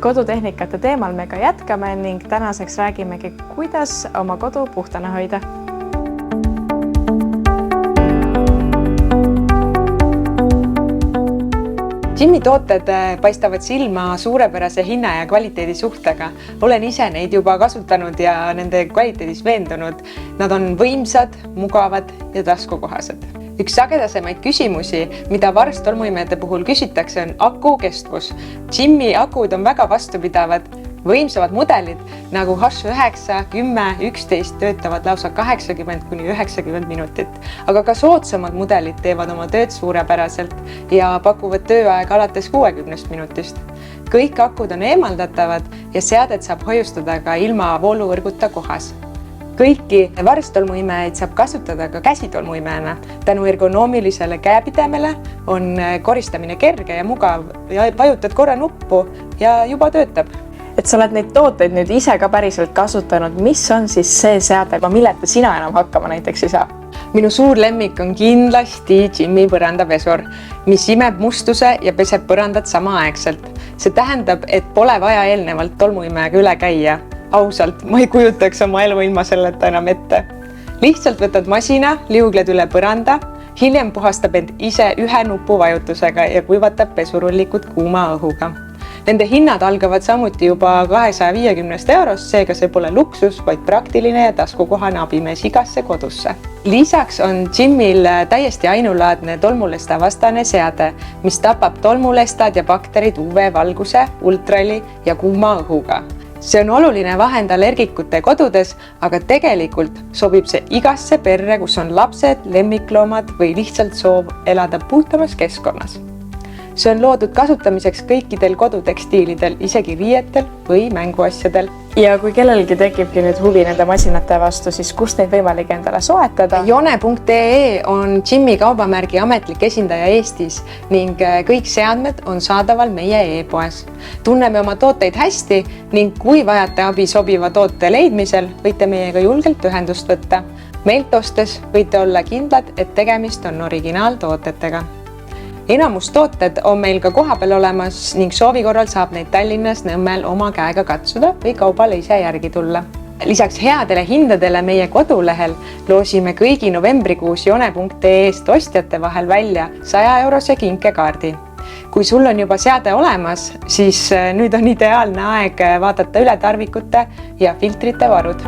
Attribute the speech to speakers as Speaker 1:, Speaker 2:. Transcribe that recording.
Speaker 1: Kodutehnikate teemal me ka jätkame ning tänaseks räägimegi, kuidas oma kodu puhtana hoida.
Speaker 2: Jimmy tooted paistavad silma suurepärase hinna ja kvaliteedi suhtega. Olen ise neid juba kasutanud ja nende kvaliteedis veendunud. Nad on võimsad, mugavad ja taskukohased. Üks sagedasemaid küsimusi, mida varstolmuimejate puhul küsitakse, on aku kestvus. Jimmy akud on väga vastupidavad. Võimsavad mudelid nagu H9, 10, 11 töötavad lausa 80–90 minutit. Aga ka soodsamad mudelid teevad oma tööd suurepäraselt ja pakuvad tööaega alates 60 minutist. Kõik akud on eemaldatavad ja seadet saab hoiustada ka ilma vooluvõrguta kohas. Kõiki varstolmuimejaid saab kasutada ka käsitolmuimejana. Tänu ergonoomilisele käepidemele on koristamine kerge ja mugav ja vajutad korra nuppu ja juba töötab.
Speaker 1: Et sa oled neid tooteid nüüd ise ka päriselt kasutanud, mis on siis see seade, milleta sina enam hakkama näiteks ei saa?
Speaker 2: Minu suur lemmik on kindlasti Jimmy põrandapesur, mis imeb mustuse ja peseb põrandat samaaegselt. See tähendab, et pole vaja eelnevalt tolmuimejaga üle käia. Ausalt, ma ei kujutaks oma elu ilma selleta enam ette. Lihtsalt võtad masina, liugled üle põranda, hiljem puhastab end ise ühe nupuvajutusega ja kuivatab pesurullikud kuuma õhuga. Nende hinnad algavad samuti juba 250 €, seega see pole luksus, vaid praktiline ja taskukohane abimees igasse kodusse. Lisaks on Jimmyl täiesti ainulaadne tolmulesta vastane seade, mis tapab tolmulestad ja bakterid UV-valguse, ultrali ja kuuma õhuga. See on oluline vahend allergikute kodudes, aga tegelikult sobib see igasse perre, kus on lapsed, lemmikloomad või lihtsalt soov elada puhtamas keskkonnas. See on loodud kasutamiseks kõikidel kodutekstiilidel, isegi riietel või mänguasjadel.
Speaker 1: Ja kui kellelgi tekibki nüüd huvi nende masinate vastu, siis kust neid võimalik endale soetada?
Speaker 2: Jone.ee on Jimmy kaubamärgi ametlik esindaja Eestis ning kõik seadmed on saadaval meie e-poes. Tunneme oma tooteid hästi ning kui vajate abi sobiva toote leidmisel, võite meiega julgelt ühendust võtta. Meilt ostes võite olla kindlad, et tegemist on originaaltootetega. Enamus tooted on meil ka kohapeal olemas ning soovi korral saab neid Tallinnas Nõmmel oma käega katsuda või kaubale ise järgi tulla. Lisaks headele hindadele meie kodulehel loosime kõigi novembrikuus Jone.ee-st ostjate vahel välja 100 € kinkekaardi. Kui sul on juba seade olemas, siis nüüd on ideaalne aeg vaadata üle tarvikute ja filtrite varud.